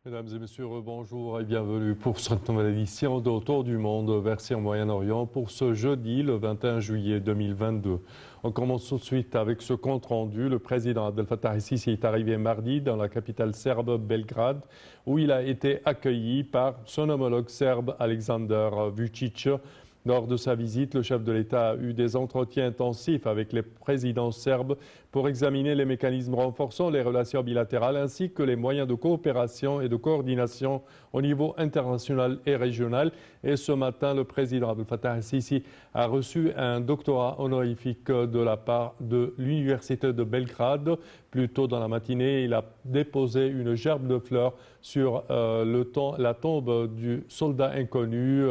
Mesdames et messieurs, bonjour et bienvenue pour cette nouvelle édition d'Autour du monde version Moyen-Orient pour ce jeudi, le 21 juillet 2022. On commence tout de suite avec ce compte rendu. Le président Abdel Fattah el-Sisi est arrivé mardi dans la capitale serbe, Belgrade, où il a été accueilli par son homologue serbe Aleksandar Vučić. Lors de sa visite, le chef de l'État a eu des entretiens intensifs avec les présidents serbes pour examiner les mécanismes renforçant les relations bilatérales ainsi que les moyens de coopération et de coordination au niveau international et régional. Et ce matin, le président Abdel Fattah el-Sisi a reçu un doctorat honorifique de la part de l'Université de Belgrade. Plus tôt dans la matinée, il a déposé une gerbe de fleurs sur la tombe du soldat inconnu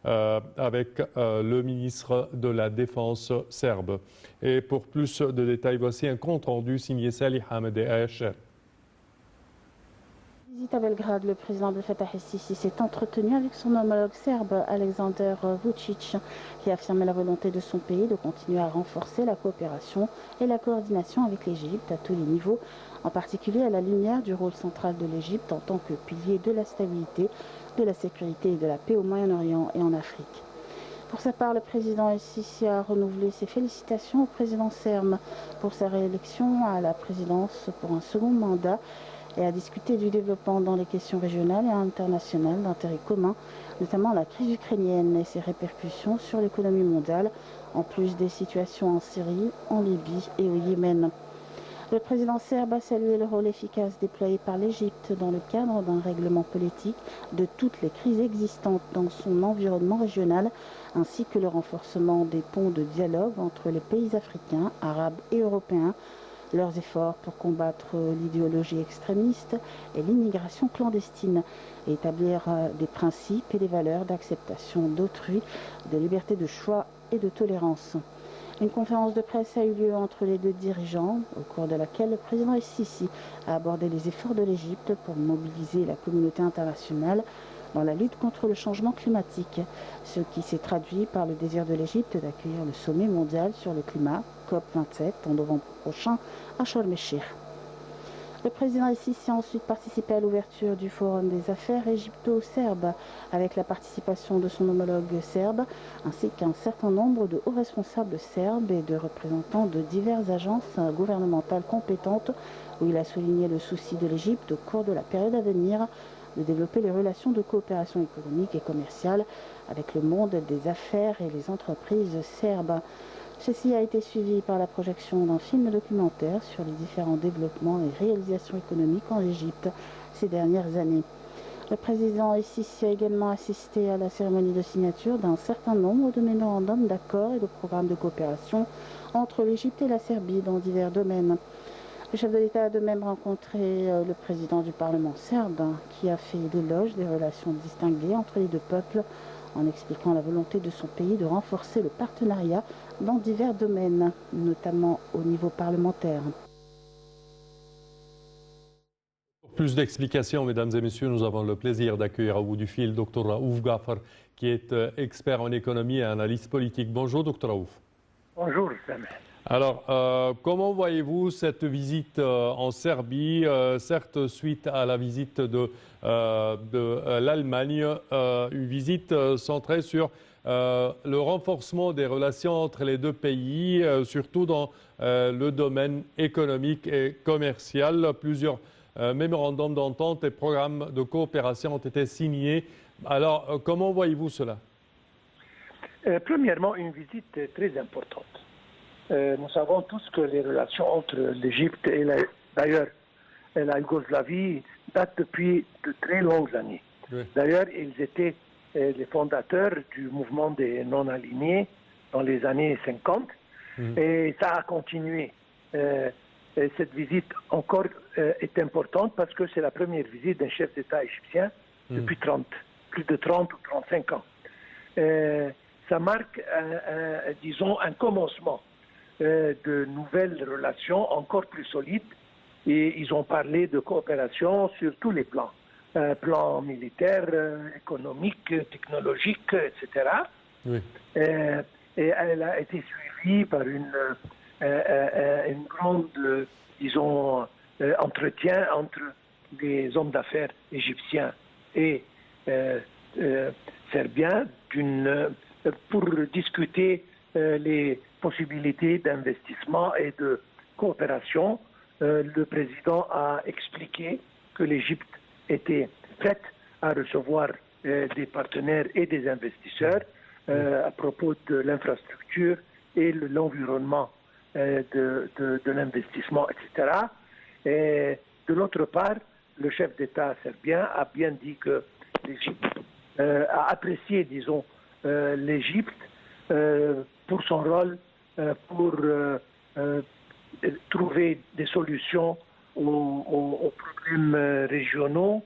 avec le ministre de la Défense serbe. Et pour plus de détails, voici un compte rendu signé Salih Ahmed et Acher. Visite à Belgrade, le président Abdel Fattah el-Sisi s'est entretenu avec son homologue serbe Aleksandar Vučić, qui a affirmé la volonté de son pays de continuer à renforcer la coopération et la coordination avec l'Égypte à tous les niveaux, en particulier à la lumière du rôle central de l'Égypte en tant que pilier de la stabilité, de la sécurité et de la paix au Moyen-Orient et en Afrique. Pour sa part, le président el-Sisi a renouvelé ses félicitations au président serbe pour sa réélection à la présidence pour un second mandat et a discuté du développement dans les questions régionales et internationales d'intérêt commun, notamment la crise ukrainienne et ses répercussions sur l'économie mondiale, en plus des situations en Syrie, en Libye et au Yémen. Le président serbe a salué le rôle efficace déployé par l'Égypte dans le cadre d'un règlement politique de toutes les crises existantes dans son environnement régional, ainsi que le renforcement des ponts de dialogue entre les pays africains, arabes et européens, leurs efforts pour combattre l'idéologie extrémiste et l'immigration clandestine et établir des principes et des valeurs d'acceptation d'autrui, de liberté de choix et de tolérance. Une conférence de presse a eu lieu entre les deux dirigeants, au cours de laquelle le président el-Sisi a abordé les efforts de l'Égypte pour mobiliser la communauté internationale dans la lutte contre le changement climatique, ce qui s'est traduit par le désir de l'Égypte d'accueillir le sommet mondial sur le climat, COP27, en novembre prochain à Sharm el-Sheikh. Le président el-Sisi a ensuite participé à l'ouverture du Forum des affaires égypto-serbes avec la participation de son homologue serbe ainsi qu'un certain nombre de hauts responsables serbes et de représentants de diverses agences gouvernementales compétentes où il a souligné le souci de l'Égypte au cours de la période à venir de développer les relations de coopération économique et commerciale avec le monde des affaires et les entreprises serbes. Ceci a été suivi par la projection d'un film documentaire sur les différents développements et réalisations économiques en Égypte ces dernières années. Le président el-Sisi a également assisté à la cérémonie de signature d'un certain nombre de mémorandums d'accords et de programmes de coopération entre l'Égypte et la Serbie dans divers domaines. Le chef de l'État a de même rencontré le président du Parlement serbe, qui a fait l'éloge des relations distinguées entre les deux peuples, en expliquant la volonté de son pays de renforcer le partenariat dans divers domaines, notamment au niveau parlementaire. Pour plus d'explications, mesdames et messieurs, nous avons le plaisir d'accueillir au bout du fil Dr Raouf Gafar, qui est expert en économie et analyse politique. Bonjour, Dr Raouf. Bonjour, Sam. Alors, comment voyez-vous cette visite en Serbie, certes suite à la visite de l'Allemagne, une visite centrée sur le renforcement des relations entre les deux pays, surtout dans le domaine économique et commercial. Plusieurs mémorandums d'entente et programmes de coopération ont été signés. Alors, comment voyez-vous cela? Premièrement, une visite très importante. Nous savons tous que les relations entre l'Égypte et d'ailleurs la Yougoslavie datent depuis de très longues années. Oui. D'ailleurs, ils étaient les fondateurs du mouvement des non-alignés dans les années 50 et ça a continué. Et cette visite encore est importante parce que c'est la première visite d'un chef d'État égyptien depuis plus de 30 ou 35 ans. Ça marque, disons, un commencement de nouvelles relations encore plus solides et ils ont parlé de coopération sur tous les plans, plan militaire, économique, technologique, etc. Oui. Et elle a été suivie par une grande, disons, entretien entre des hommes d'affaires égyptiens et serbiens pour discuter les possibilités d'investissement et de coopération. Le président a expliqué que l'Égypte était prête à recevoir des partenaires et des investisseurs à propos de l'infrastructure et l'environnement de l'investissement, etc. Et de l'autre part, le chef d'État serbien a bien dit que l'Égypte a apprécié, disons, l'Égypte pour son rôle pour trouver des solutions aux problèmes régionaux,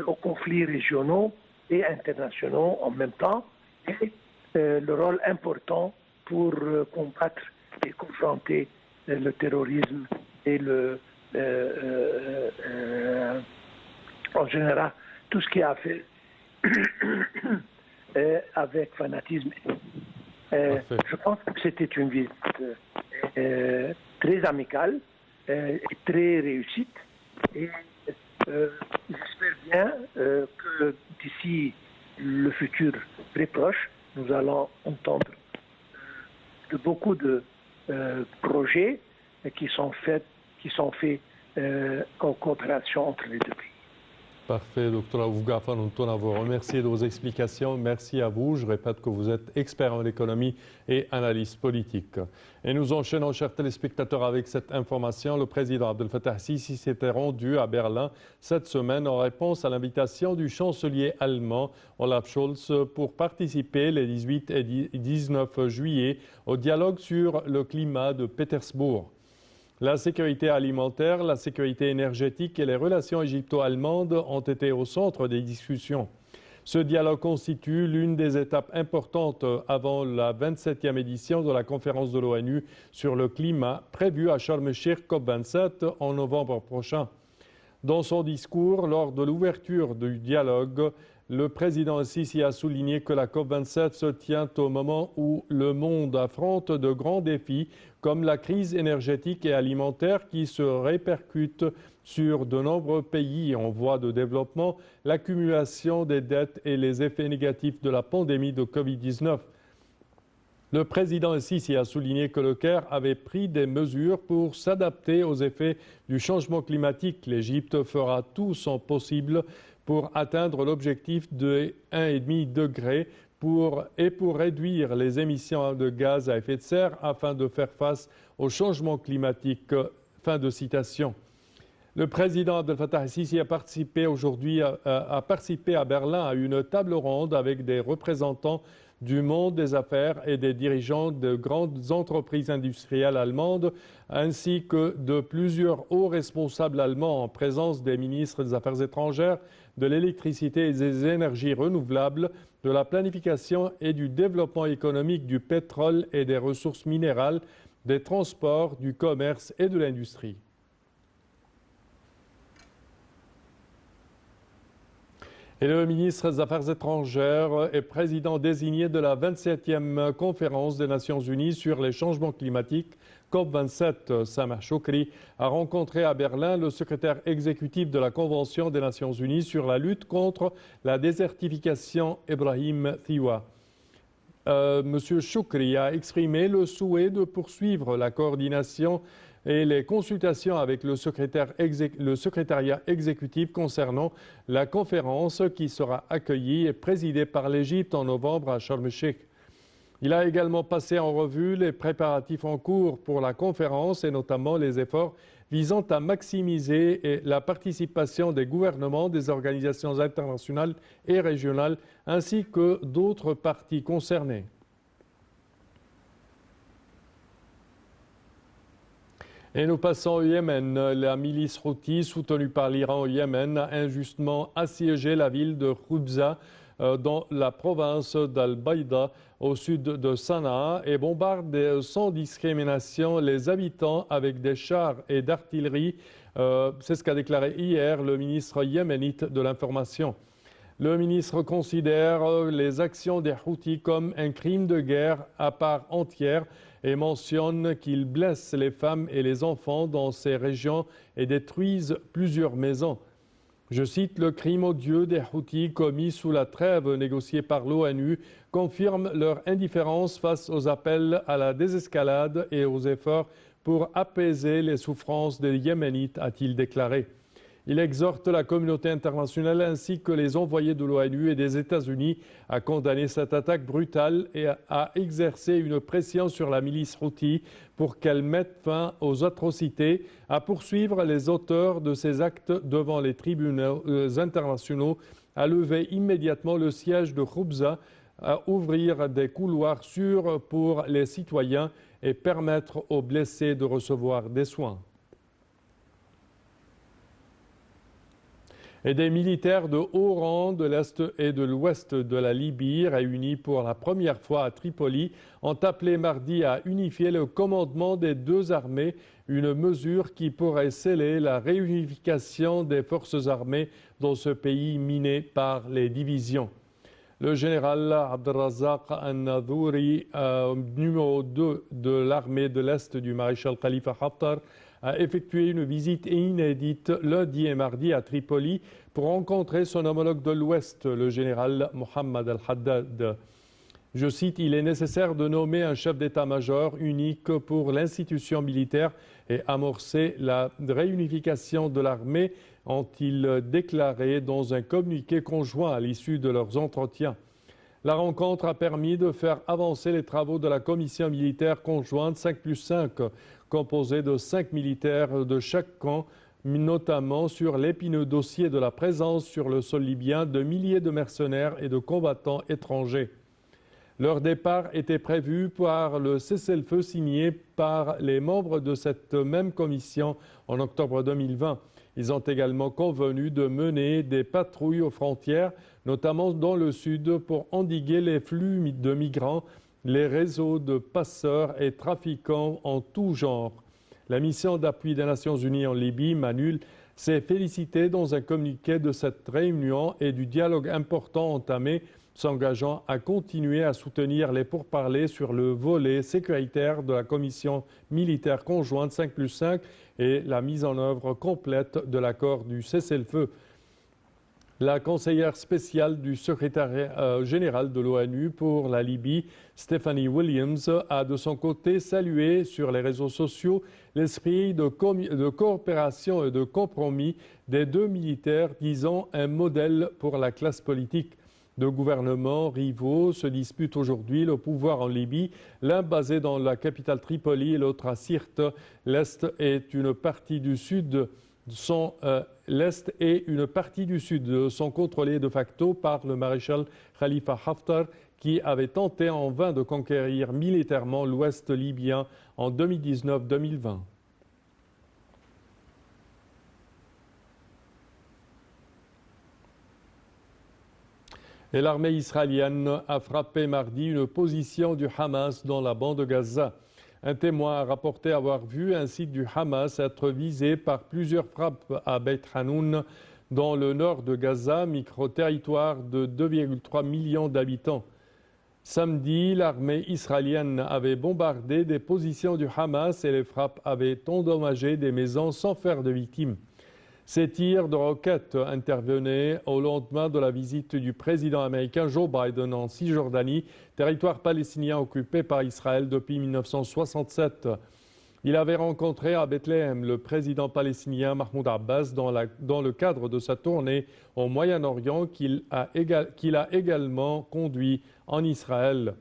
aux conflits régionaux et internationaux en même temps, et le rôle important pour combattre et confronter le terrorisme et en général tout ce qui a fait avec fanatisme. Je pense que c'était une visite très amicale et très réussite. Et j'espère bien que d'ici le futur très proche, nous allons entendre de beaucoup de projets qui sont faits en coopération entre les deux pays. Parfait, docteur Avougafa, nous tenons à vous remercier de vos explications. Merci à vous. Je répète que vous êtes expert en économie et analyste politique. Et nous enchaînons, chers téléspectateurs, avec cette information. Le président Abdel Fattah Sisi s'était rendu à Berlin cette semaine en réponse à l'invitation du chancelier allemand Olaf Scholz pour participer les 18 et 19 juillet au dialogue sur le climat de Pétersbourg. La sécurité alimentaire, la sécurité énergétique et les relations égypto-allemandes ont été au centre des discussions. Ce dialogue constitue l'une des étapes importantes avant la 27e édition de la conférence de l'ONU sur le climat prévue à Sharm el-Sheikh COP27 en novembre prochain. Dans son discours, lors de l'ouverture du dialogue, le président Sisi a souligné que la COP27 se tient au moment où le monde affronte de grands défis comme la crise énergétique et alimentaire qui se répercute sur de nombreux pays en voie de développement, l'accumulation des dettes et les effets négatifs de la pandémie de Covid-19. Le président Sisi a souligné que le Caire avait pris des mesures pour s'adapter aux effets du changement climatique. L'Égypte fera tout son possible pour atteindre l'objectif de 1,5 degré pour réduire les émissions de gaz à effet de serre afin de faire face au changement climatique. Fin de citation. Le président Abdel Fattah Sisi a participé aujourd'hui à Berlin à une table ronde avec des représentants du monde des affaires et des dirigeants de grandes entreprises industrielles allemandes, ainsi que de plusieurs hauts responsables allemands en présence des ministres des Affaires étrangères, de l'électricité et des énergies renouvelables, de la planification et du développement économique du pétrole et des ressources minérales, des transports, du commerce et de l'industrie. Et le ministre des Affaires étrangères et président désigné de la 27e conférence des Nations Unies sur les changements climatiques, COP27, Sameh Shoukry, a rencontré à Berlin le secrétaire exécutif de la Convention des Nations Unies sur la lutte contre la désertification, Ibrahim Thiwa. Monsieur Shoukry a exprimé le souhait de poursuivre la coordination et les consultations avec le secrétariat exécutif concernant la conférence qui sera accueillie et présidée par l'Égypte en novembre à Sharm el-Sheikh. Il a également passé en revue les préparatifs en cours pour la conférence et notamment les efforts visant à maximiser la participation des gouvernements, des organisations internationales et régionales ainsi que d'autres parties concernées. Et nous passons au Yémen. La milice Houthi, soutenue par l'Iran au Yémen, a injustement assiégé la ville de Khoubza dans la province d'Al-Baïda au sud de Sanaa et bombarde sans discrimination les habitants avec des chars et d'artillerie. C'est ce qu'a déclaré hier le ministre yéménite de l'Information. Le ministre considère les actions des Houthis comme un crime de guerre à part entière et mentionne qu'ils blessent les femmes et les enfants dans ces régions et détruisent plusieurs maisons. Je cite, « Le crime odieux des Houthis commis sous la trêve négociée par l'ONU confirme leur indifférence face aux appels à la désescalade et aux efforts pour apaiser les souffrances des Yéménites », a-t-il déclaré. Il exhorte la communauté internationale ainsi que les envoyés de l'ONU et des États-Unis à condamner cette attaque brutale et à exercer une pression sur la milice Houthi pour qu'elle mette fin aux atrocités, à poursuivre les auteurs de ces actes devant les tribunaux internationaux, à lever immédiatement le siège de Khoubza, à ouvrir des couloirs sûrs pour les citoyens et permettre aux blessés de recevoir des soins. Et des militaires de haut rang de l'Est et de l'Ouest de la Libye, réunis pour la première fois à Tripoli, ont appelé mardi à unifier le commandement des deux armées, une mesure qui pourrait sceller la réunification des forces armées dans ce pays miné par les divisions. Le général Abdelrazak Al-Nadhouri, numéro 2 de l'armée de l'Est du maréchal Khalifa Haftar, a effectué une visite inédite lundi et mardi à Tripoli pour rencontrer son homologue de l'Ouest, le général Mohammed Al-Haddad. Je cite, « Il est nécessaire de nommer un chef d'état-major unique pour l'institution militaire et amorcer la réunification de l'armée », ont-ils déclaré dans un communiqué conjoint à l'issue de leurs entretiens. La rencontre a permis de faire avancer les travaux de la commission militaire conjointe 5+5, composée de 5 militaires de chaque camp, notamment sur l'épineux dossier de la présence sur le sol libyen de milliers de mercenaires et de combattants étrangers. Leur départ était prévu par le cessez-le-feu signé par les membres de cette même commission en octobre 2020. Ils ont également convenu de mener des patrouilles aux frontières, notamment dans le sud, pour endiguer les flux de migrants, les réseaux de passeurs et trafiquants en tout genre. La mission d'appui des Nations Unies en Libye, MANUL, s'est félicitée dans un communiqué de cette réunion et du dialogue important entamé, s'engageant à continuer à soutenir les pourparlers sur le volet sécuritaire de la commission militaire conjointe 5+5 et la mise en œuvre complète de l'accord du cessez-le-feu. La conseillère spéciale du secrétaire général de l'ONU pour la Libye, Stephanie Williams, a de son côté salué sur les réseaux sociaux l'esprit de coopération et de compromis des deux militaires, disant un modèle pour la classe politique. Deux gouvernements rivaux se disputent aujourd'hui le pouvoir en Libye, l'un basé dans la capitale Tripoli et l'autre à Sirte. L'Est et une partie du Sud sont contrôlées de facto par le maréchal Khalifa Haftar, qui avait tenté en vain de conquérir militairement l'Ouest libyen en 2019-2020. Et l'armée israélienne a frappé mardi une position du Hamas dans la bande de Gaza. Un témoin a rapporté avoir vu un site du Hamas être visé par plusieurs frappes à Beit Hanoun, dans le nord de Gaza, micro-territoire de 2,3 millions d'habitants. Samedi, l'armée israélienne avait bombardé des positions du Hamas et les frappes avaient endommagé des maisons sans faire de victimes. Ces tirs de roquettes intervenaient au lendemain de la visite du président américain Joe Biden en Cisjordanie, territoire palestinien occupé par Israël depuis 1967. Il avait rencontré à Bethléem le président palestinien Mahmoud Abbas dans le cadre de sa tournée au Moyen-Orient qu'il a également conduit en Israël.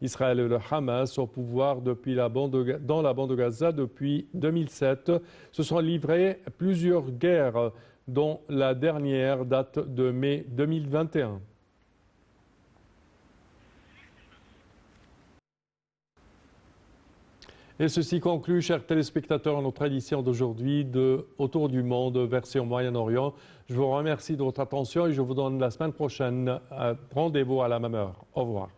Israël et le Hamas, au pouvoir dans la bande de Gaza depuis 2007, se sont livrés plusieurs guerres, dont la dernière date de mai 2021. Et ceci conclut, chers téléspectateurs, notre édition d'aujourd'hui de Autour du monde, version Moyen-Orient. Je vous remercie de votre attention et je vous donne la semaine prochaine rendez-vous à la même heure. Au revoir.